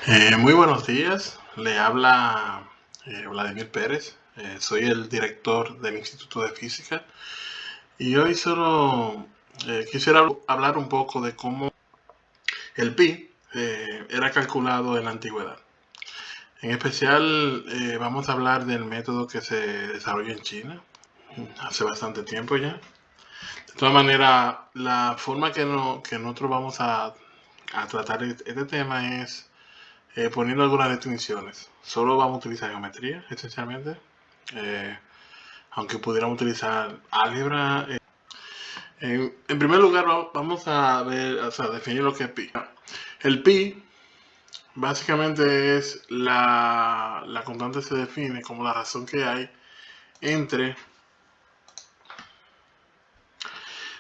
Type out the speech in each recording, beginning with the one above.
Muy buenos días, le habla Vladimir Pérez, soy el director del Instituto de Física y hoy solo quisiera hablar un poco de cómo el pi era calculado en la antigüedad. En especial vamos a hablar del método que se desarrolló en China hace bastante tiempo ya. De todas maneras, la forma que nosotros vamos a tratar este tema es poniendo algunas definiciones. Solo vamos a utilizar geometría, esencialmente. Eh, Aunque pudiéramos utilizar álgebra. En primer lugar, vamos a ver, o sea, definir lo que es pi. El pi básicamente es la constante se define como la razón que hay entre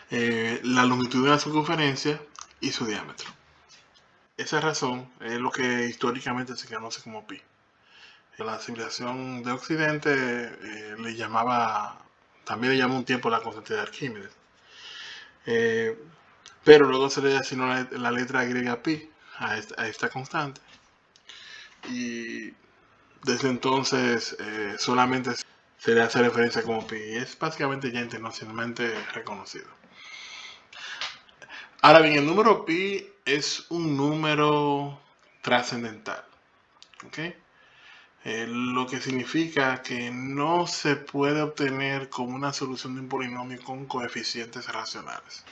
la longitud de la circunferencia y su diámetro. Esa razón es lo que históricamente se conoce como pi. La civilización de Occidente también le llamó un tiempo la constante de Arquímedes. Pero luego se le asignó la letra griega pi a esta constante. Y desde entonces solamente se le hace referencia como pi. Y es básicamente ya internacionalmente reconocido. Ahora bien, el número pi es un número trascendental. ¿Okay? Lo que significa que no se puede obtener como una solución de un polinomio con coeficientes racionales.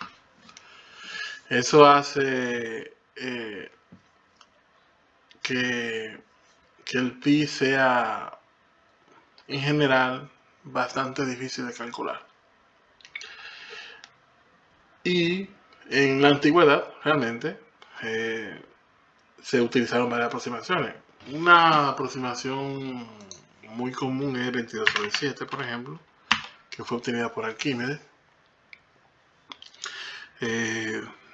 Eso hace que el pi sea en general bastante difícil de calcular. Y en la antigüedad realmente se utilizaron varias aproximaciones. Una aproximación muy común es 22/7, por ejemplo, que fue obtenida por Arquímedes.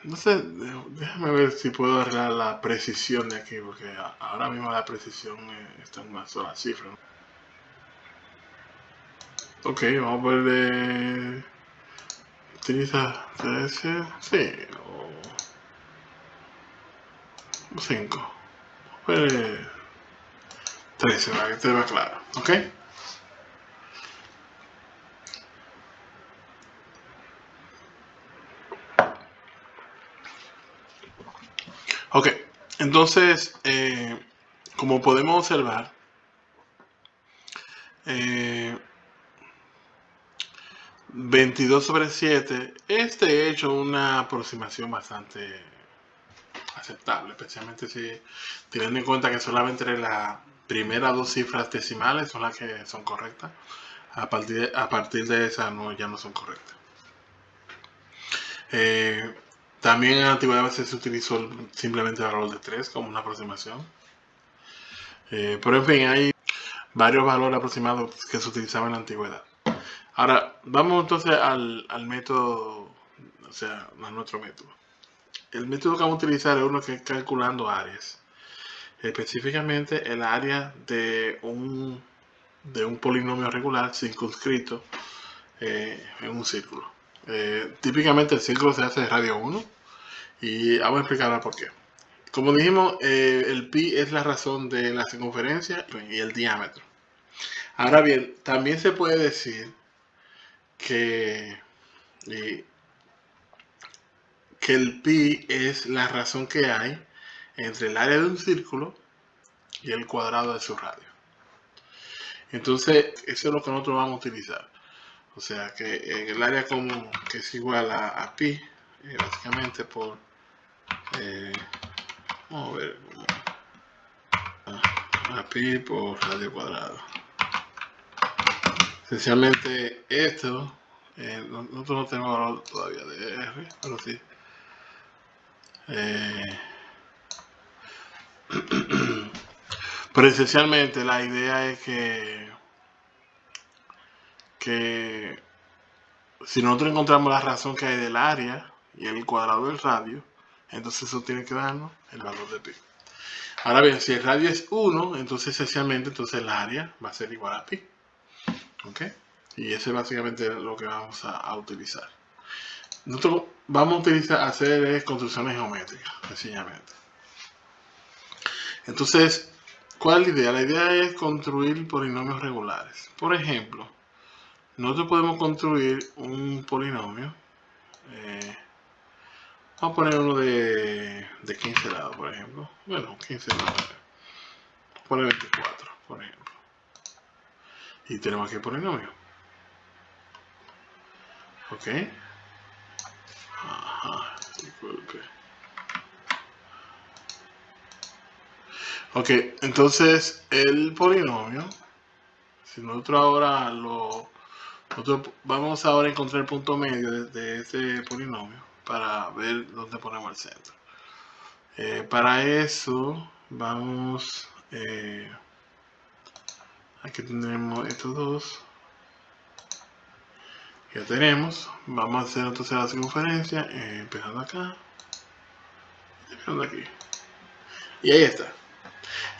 No sé, déjame ver si puedo arreglar la precisión de aquí, porque ahora mismo la precisión está en una sola cifra, ¿no? Ok, vamos a ponerle. Utiliza 13, sí, o 5. Vamos a ponerle 13 para que esté más claro, ok. Ok, entonces, como podemos observar, 22/7 es de hecho una aproximación bastante aceptable, especialmente si teniendo en cuenta que solamente las primeras dos cifras decimales son las que son correctas. A partir de esa ya no son correctas. También en la antigüedad a veces se utilizó simplemente el valor de 3 como una aproximación. Pero en fin, hay varios valores aproximados que se utilizaban en la antigüedad. Ahora, vamos entonces al método, o sea, a nuestro método. El método que vamos a utilizar es uno que es calculando áreas. Específicamente el área de un polinomio regular circunscrito en un círculo. Típicamente el círculo se hace de radio 1 y vamos a explicar por qué. Como dijimos, el pi es la razón de la circunferencia y el diámetro. Ahora bien, también se puede decir que el pi es la razón que hay entre el área de un círculo y el cuadrado de su radio. Entonces, eso es lo que nosotros vamos a utilizar. O sea, que en el área común, que es igual a pi, básicamente por... vamos a ver, a pi por radio cuadrado. Esencialmente esto, nosotros no tenemos valor todavía de R, pero sí. Pero esencialmente la idea es que si nosotros encontramos la razón que hay del área y el cuadrado del radio, entonces eso tiene que darnos el valor de pi. Ahora bien, si el radio es 1, entonces esencialmente entonces el área va a ser igual a pi. ¿Ok? Y eso es básicamente lo que vamos a utilizar. Nosotros vamos a hacer construcciones geométricas, sencillamente. Entonces, ¿cuál es la idea? La idea es construir polinomios regulares. Por ejemplo, nosotros podemos construir un polinomio. Vamos a poner uno de 15 lados, por ejemplo. Bueno, 15 lados. Vamos a poner 24, por ejemplo. Y tenemos aquí el polinomio. ¿Ok? Ajá, disculpe. Ok, entonces el polinomio, si nosotros ahora nosotros vamos ahora a encontrar el punto medio de ese polinomio para ver dónde ponemos el centro. Para eso vamos, aquí tendremos estos dos, ya tenemos, vamos a hacer entonces la circunferencia, empezando acá, empezando aquí, y ahí está.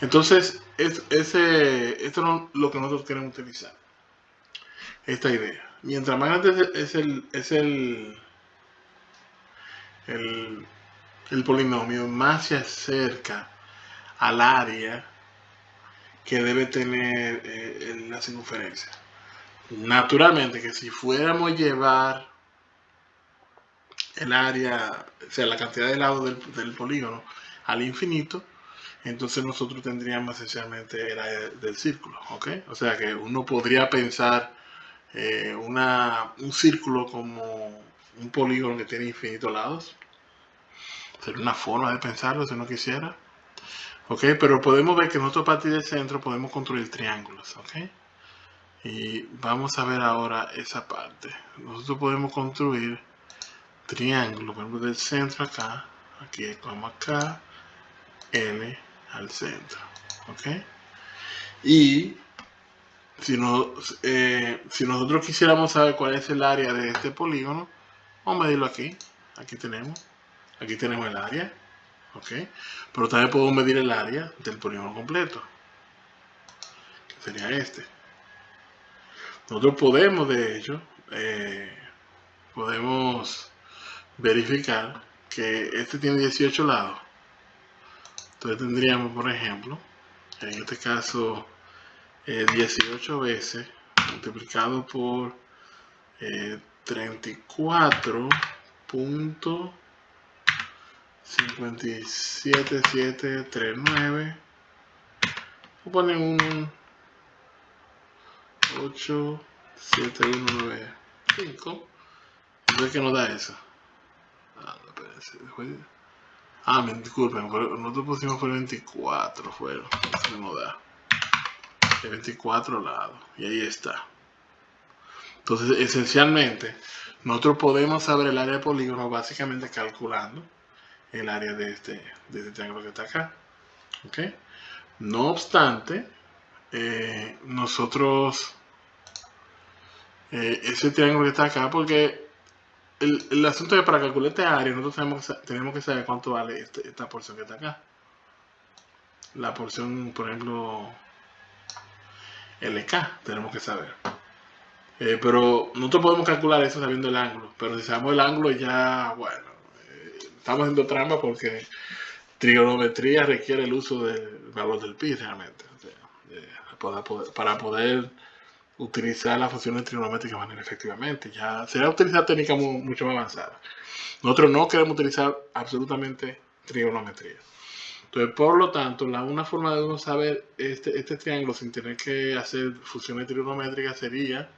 Entonces, esto es lo que nosotros queremos utilizar, esta idea. Mientras más grande el polinomio, más se acerca al área que debe tener la circunferencia. Naturalmente que si fuéramos a llevar el área, o sea, la cantidad de lados del polígono al infinito, entonces nosotros tendríamos esencialmente el área del círculo, ¿ok? O sea que uno podría pensar un círculo como un polígono que tiene infinitos lados. Sería una forma de pensarlo si uno quisiera. ¿Ok? Pero podemos ver que nosotros a partir del centro podemos construir triángulos. ¿Ok? Y vamos a ver ahora esa parte. Nosotros podemos construir triángulos, por ejemplo, del centro acá. Aquí como acá. L al centro. ¿Ok? Y si nosotros quisiéramos saber cuál es el área de este polígono, vamos a medirlo aquí. Aquí tenemos el área. ¿Ok? Pero también podemos medir el área del polígono completo, que sería este. Nosotros podemos, de hecho, podemos verificar que este tiene 18 lados. Entonces tendríamos, por ejemplo, en este caso, 18 veces multiplicado por 34.57739. Voy a poner un 87195. Entonces, ¿qué nos da eso? Disculpen, nosotros pusimos fue el 24, fueron. Eso nos da el 24 lados. Y ahí está. Entonces, esencialmente, nosotros podemos saber el área de polígono básicamente calculando el área de este triángulo que está acá. ¿Ok? No obstante, nosotros, ese triángulo que está acá, porque el asunto es que para calcular este área, nosotros tenemos que saber cuánto vale esta porción que está acá. La porción, por ejemplo, LK, tenemos que saber. Pero nosotros podemos calcular eso sabiendo el ángulo. Pero si sabemos el ángulo, ya, bueno, estamos haciendo trampa porque trigonometría requiere el uso del valor del pi realmente. O sea, para poder utilizar las funciones trigonométricas de manera efectivamente. Ya será utilizar técnicas mucho más avanzadas. Nosotros no queremos utilizar absolutamente trigonometría. Entonces, por lo tanto, una forma de uno saber este triángulo sin tener que hacer funciones trigonométricas sería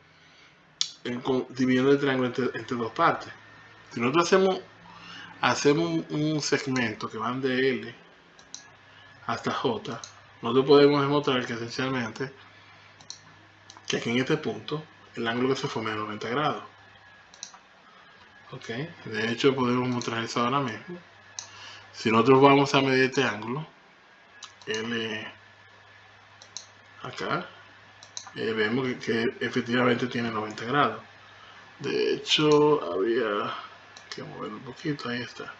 dividiendo el triángulo entre dos partes. Si nosotros hacemos un segmento que van de L hasta J, nosotros podemos demostrar que esencialmente que aquí en este punto el ángulo que se forma es 90 grados. Ok, de hecho podemos mostrar eso ahora mismo. Si nosotros vamos a medir este ángulo, L acá, vemos que efectivamente tiene 90 grados. De hecho, había que mover un poquito, ahí está.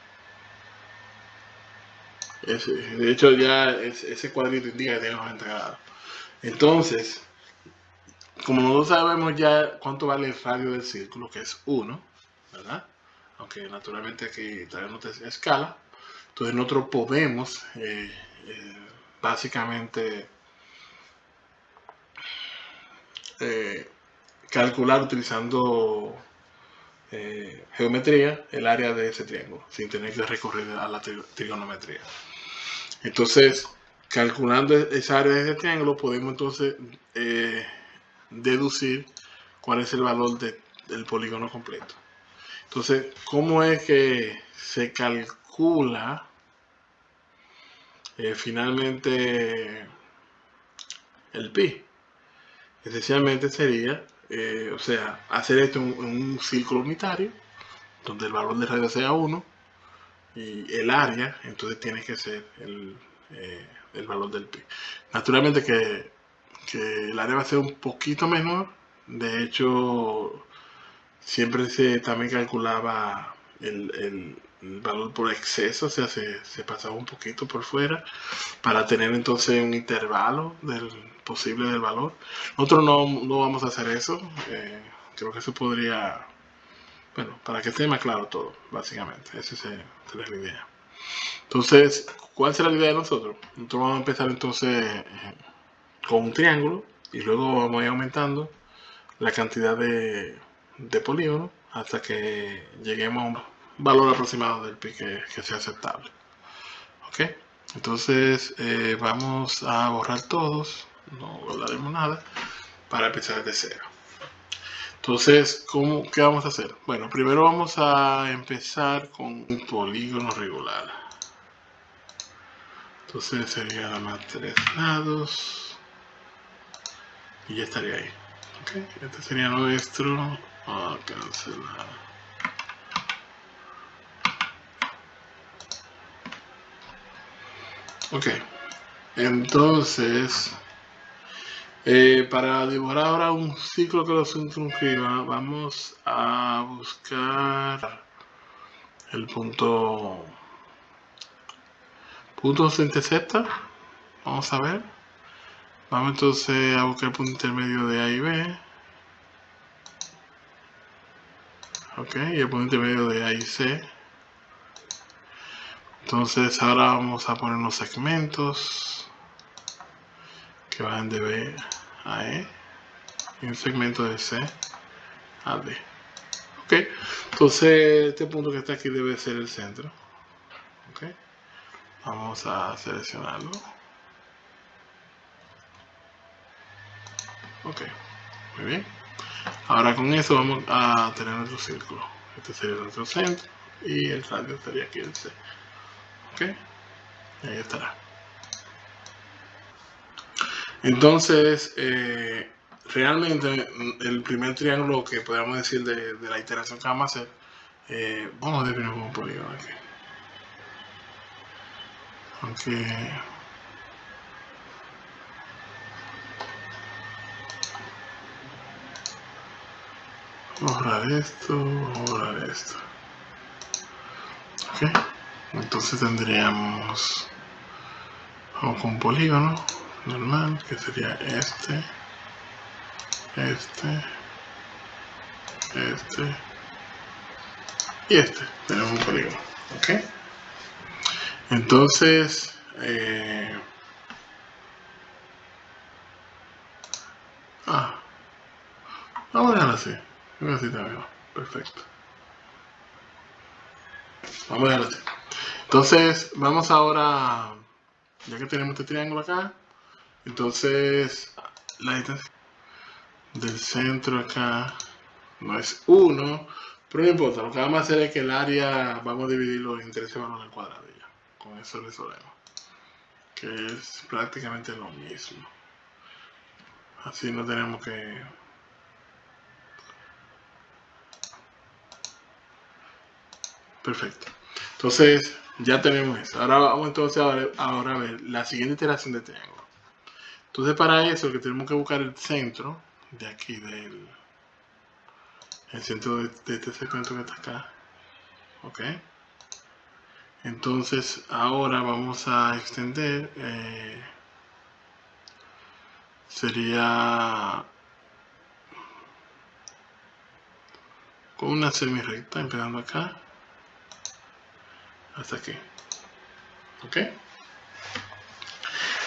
De hecho, ya ese cuadrito indica que tiene 90 grados. Entonces, como nosotros sabemos ya cuánto vale el radio del círculo, que es 1, ¿verdad? Aunque naturalmente aquí todavía no te escala. Entonces nosotros podemos básicamente calcular utilizando geometría el área de ese triángulo sin tener que recurrir a la trigonometría. Entonces, calculando esa área de ese triángulo, podemos entonces deducir cuál es el valor del polígono completo. Entonces, ¿cómo es que se calcula finalmente el pi? Esencialmente sería, o sea, hacer esto en un círculo unitario, donde el valor de radio sea 1, y el área, entonces tiene que ser el valor del pi. Naturalmente que el área va a ser un poquito menor. De hecho, siempre se también calculaba el valor por exceso, o sea, se pasaba un poquito por fuera para tener entonces un intervalo posible del valor. Nosotros no vamos a hacer eso. Creo que eso podría, bueno, para que esté más claro todo, básicamente. Esa es la idea. Entonces, ¿cuál será la idea de nosotros? Nosotros vamos a empezar entonces con un triángulo y luego vamos a ir aumentando la cantidad de polígonos hasta que lleguemos a un valor aproximado del pi que sea aceptable. ¿Ok? Entonces vamos a borrar todos, no guardaremos nada para empezar de cero. Entonces, ¿qué vamos a hacer? Bueno, primero vamos a empezar con un polígono regular. Entonces sería nada más 3 lados y ya estaría ahí. Okay. Este sería nuestro. Cancelar. Ok, entonces para dibujar ahora un ciclo que lo circunscriba, vamos a buscar el punto se intersecta. Vamos a ver. Vamos entonces a buscar el punto intermedio de A y B. Ok, y el punto intermedio de A y C. Entonces ahora vamos a poner unos segmentos que van de B a E y un segmento de C a D. Ok, entonces este punto que está aquí debe ser el centro. Ok, vamos a seleccionarlo. Ok, muy bien. Ahora con eso vamos a tener nuestro círculo. Este sería nuestro centro y el radio estaría aquí en C. Ok, ahí estará. Entonces, realmente el primer triángulo que podríamos decir de la iteración que vamos a hacer, vamos a definir como un polígono aquí. Aunque borrar esto, borrar esto. Ok, entonces tendríamos un polígono normal que sería este y este. Tenemos un polígono. Ok, entonces vamos a dejarlo así. Así también. Perfecto. Vamos a dejarlo así. Entonces, vamos ahora, ya que tenemos este triángulo acá, entonces la distancia del centro acá no es 1, pero no importa, lo que vamos a hacer es que el área vamos a dividirlo en 13 valores al cuadrado ya. Con eso resolvemos, que es prácticamente lo mismo. Así no tenemos que... Perfecto. Entonces, ya tenemos eso. Ahora vamos entonces ahora a ver la siguiente iteración de triángulo. Entonces, para eso, que tenemos que buscar el centro de aquí, el centro de este segmento que está acá. Ok. Entonces, ahora vamos a extender. Sería con una semi-recta, empezando acá hasta aquí. Ok.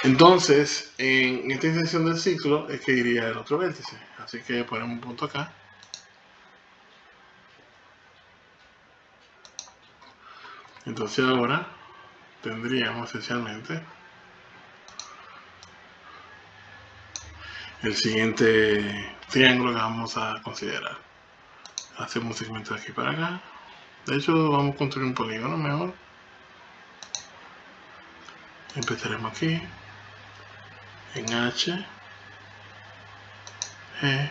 Entonces, en esta intersección del ciclo es que iría el otro vértice. Así que ponemos un punto acá. Entonces ahora tendríamos esencialmente el siguiente triángulo que vamos a considerar. Hacemos un segmento de aquí para acá. De hecho, vamos a construir un polígono mejor. Empezaremos aquí en H, G,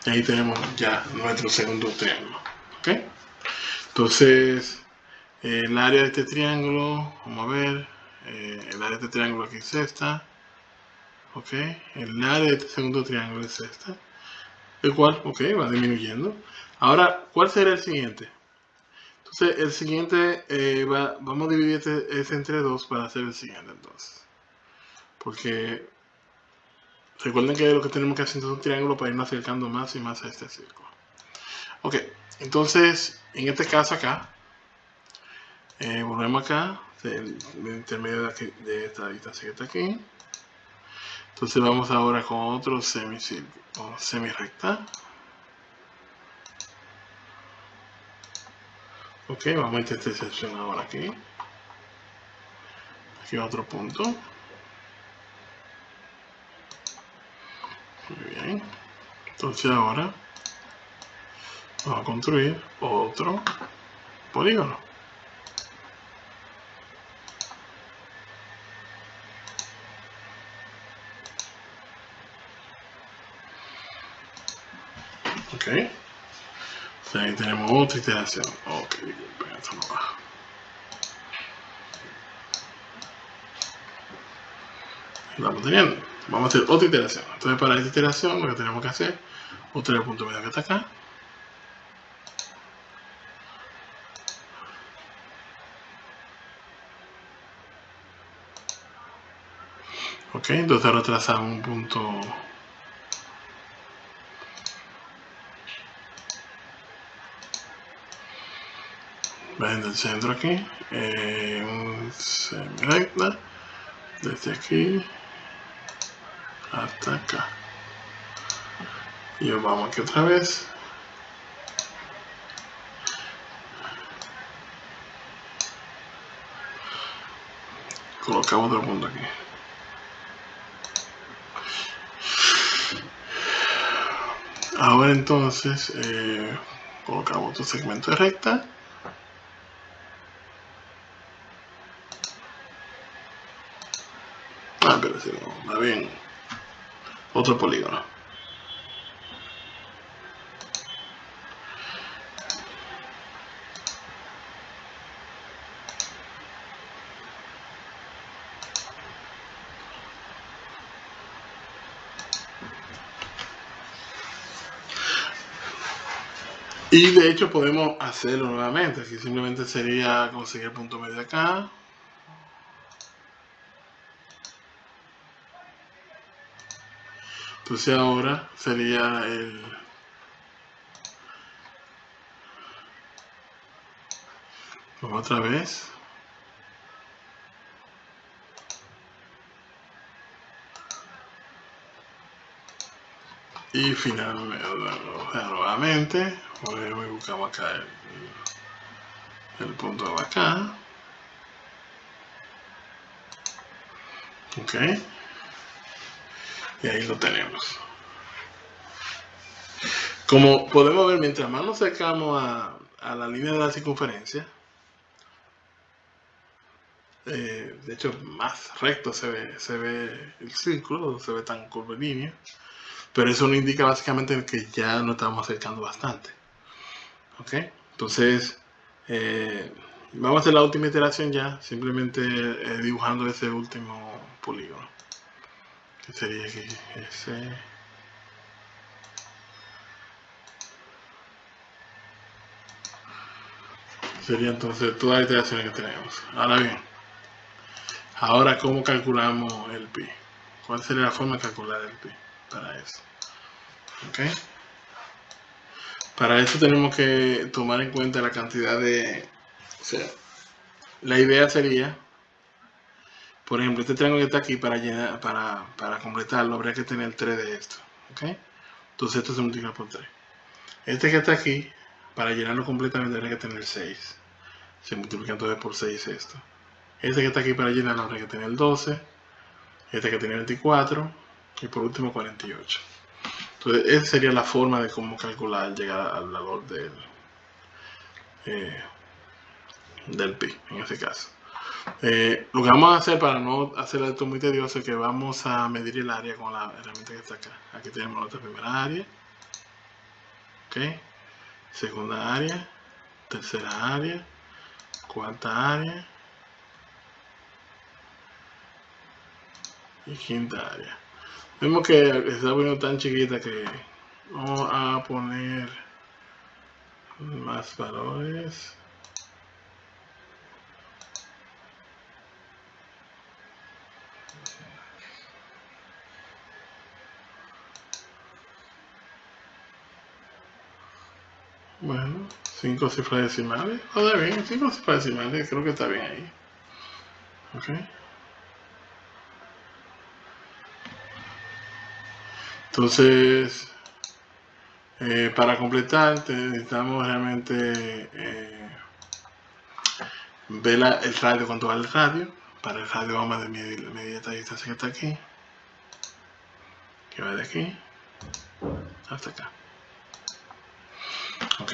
y ahí tenemos ya nuestro segundo triángulo. ¿Ok? Entonces, el área de este triángulo, vamos a ver, el área de este triángulo aquí es esta. ¿Ok? El área de este segundo triángulo es esta. El cual, ok, va disminuyendo. Ahora, ¿cuál será el siguiente? Entonces, el siguiente, vamos a dividir este entre 2 para hacer el siguiente, entonces. Porque recuerden que lo que tenemos que hacer es un triángulo para irnos acercando más y más a este círculo. Ok, entonces, en este caso acá, volvemos acá, el intermedio de esta distancia que está aquí. Entonces vamos ahora con otro semi-recta. Ok, vamos a meter esta intersección ahora aquí. Aquí otro punto. Muy bien. Entonces ahora vamos a construir otro polígono. Ok. O sea, ahí tenemos otra iteración. Ok, disculpen, esto no va. Estamos teniendo. Vamos a hacer otra iteración. Entonces para esta iteración lo que tenemos que hacer, otro punto medio que está acá. Ok, entonces ahora trazamos un punto ven del centro aquí, un semi-recta desde aquí hasta acá. Y vamos aquí otra vez. Colocamos otro punto aquí. Ahora entonces colocamos otro segmento de recta. Pero si no, va bien. Otro polígono. Y de hecho podemos hacerlo nuevamente. Aquí simplemente sería conseguir el punto medio acá. Entonces ahora sería el... Vamos otra vez. Y finalmente, nuevamente, buscamos acá el punto de acá. Ok. Y ahí lo tenemos. Como podemos ver, mientras más nos acercamos a la línea de la circunferencia, de hecho más recto se ve el círculo, no se ve tan curvilíneo, pero eso nos indica básicamente que ya nos estamos acercando bastante. Ok, entonces vamos a hacer la última iteración ya, simplemente dibujando ese último polígono, que sería aquí ese. Sería entonces todas las iteraciones que tenemos. Ahora bien, ahora ¿cómo calculamos el pi? ¿Cuál sería la forma de calcular el pi para eso? ¿Ok? Para eso tenemos que tomar en cuenta la cantidad de... O sea, la idea sería Por ejemplo, este triángulo que está aquí, para completarlo, habría que tener 3 de esto. ¿Ok? Entonces esto se multiplica por 3. Este que está aquí, para llenarlo completamente, habría que tener 6. Se multiplica entonces por 6 esto. Este que está aquí, para llenarlo, habría que tener 12. Este que tiene 24. Y por último 48. Entonces esa sería la forma de cómo calcular, llegar al valor del pi, en ese caso. Lo que vamos a hacer para no hacer esto muy tedioso es que vamos a medir el área con la herramienta que está acá. Aquí tenemos nuestra primera área, ¿ok? Segunda área, tercera área, cuarta área y quinta área. Vemos que está poniendo tan chiquita que vamos a poner más valores. Bueno, 5 cifras decimales. Está bien, 5 cifras decimales, creo que está bien ahí. Ok. Entonces, para completar, necesitamos realmente ver el radio, cuánto vale el radio. Para el radio vamos a medir esta distancia que está aquí, que va de aquí hasta acá. Ok.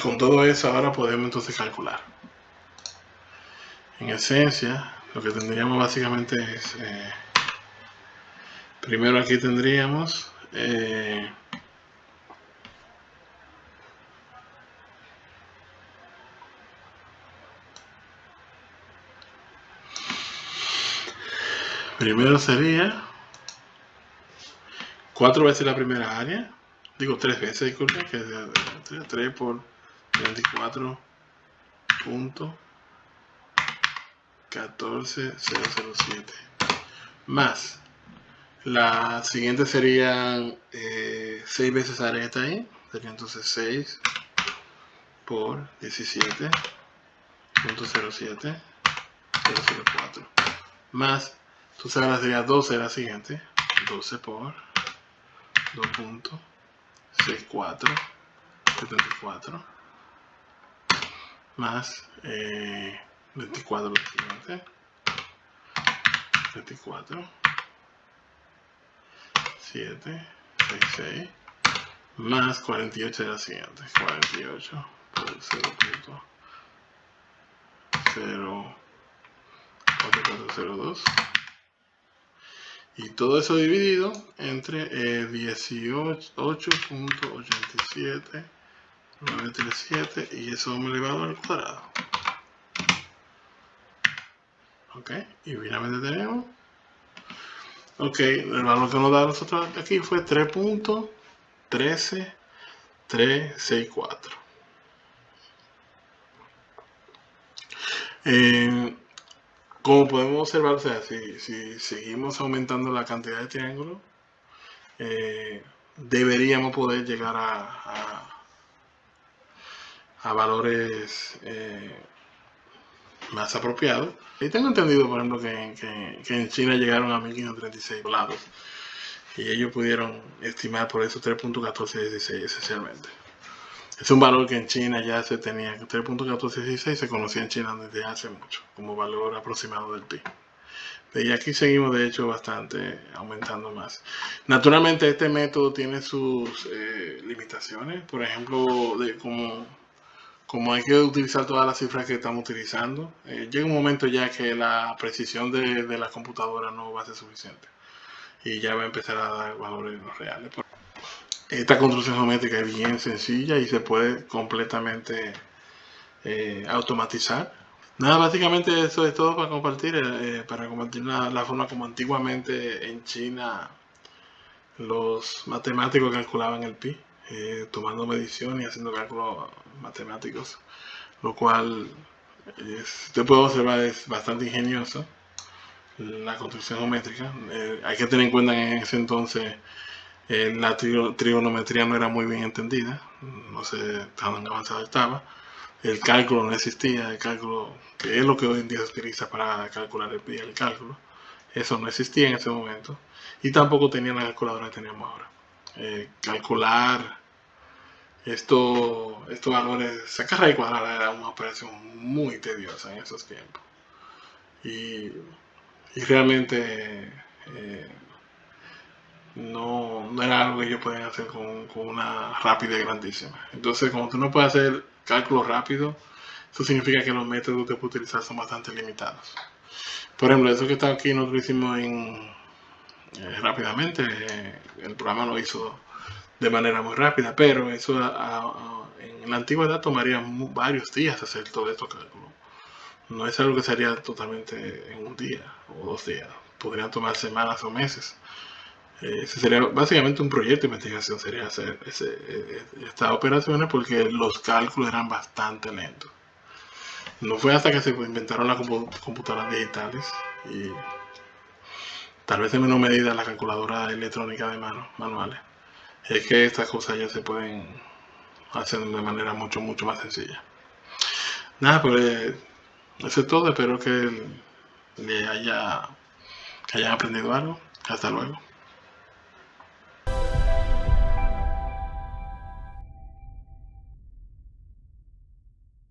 Con todo eso ahora podemos entonces calcular. En esencia, lo que tendríamos básicamente es, primero aquí tendríamos primero sería 4 veces la primera área, digo 3 veces, disculpen, que es 3 por 24.14007 más la siguiente serían 6 veces área que está ahí, sería entonces 6 por 17.07.004 más, entonces ahora sería 12 la siguiente, 12 por 2.6474 más 24 la siguiente, 24 7 66 más 48 de la siguiente, 48 por 0.0402 y todo eso dividido entre 18.87937 y eso elevado al cuadrado. Ok, y finalmente tenemos, ok, el valor que nos da a nosotros aquí fue 3.13364. Como podemos observar, o sea, si seguimos aumentando la cantidad de triángulos, deberíamos poder llegar a valores más apropiados. Y tengo entendido, por ejemplo, que en China llegaron a 1536 lados y ellos pudieron estimar por eso 3.1416 esencialmente. Es un valor que en China ya se tenía, 3.1416 se conocía en China desde hace mucho como valor aproximado del pi. Y aquí seguimos de hecho bastante, aumentando más. Naturalmente este método tiene sus limitaciones, por ejemplo, como hay que utilizar todas las cifras que estamos utilizando, llega un momento ya que la precisión de la computadora no va a ser suficiente y ya va a empezar a dar valores no reales. Esta construcción geométrica es bien sencilla y se puede completamente automatizar. Nada, básicamente eso es todo para compartir la forma como antiguamente en China los matemáticos calculaban el pi, tomando mediciones y haciendo cálculos matemáticos, lo cual usted puede observar es bastante ingenioso la construcción geométrica. Hay que tener en cuenta que en ese entonces la trigonometría no era muy bien entendida, no sé tan avanzada estaba. el cálculo no existía, el cálculo, que es lo que hoy en día se utiliza para calcular el cálculo, eso no existía en ese momento, y tampoco tenía la calculadora que teníamos ahora. Calcular estos valores, sacar raíz cuadrada era una operación muy tediosa en esos tiempos. Y, y realmente no era algo que ellos podían hacer con una rapidez grandísima. Entonces, cuando tú no puedes hacer cálculos rápidos, eso significa que los métodos que puedes utilizar son bastante limitados. Por ejemplo, eso que está aquí nosotros lo hicimos rápidamente. El programa lo hizo de manera muy rápida, pero eso en la antigüedad tomaría varios días hacer todo estos cálculos. No es algo que se haría totalmente en un día o 2 días. Podrían tomar semanas o meses. Ese sería básicamente un proyecto de investigación, sería hacer estas operaciones, porque los cálculos eran bastante lentos. No fue hasta que se inventaron las computadoras digitales y tal vez en menor medida las calculadoras electrónicas de mano, manuales, es que estas cosas ya se pueden hacer de manera mucho más sencilla. Nada, pues eso es todo. Espero que hayan aprendido algo. Hasta luego.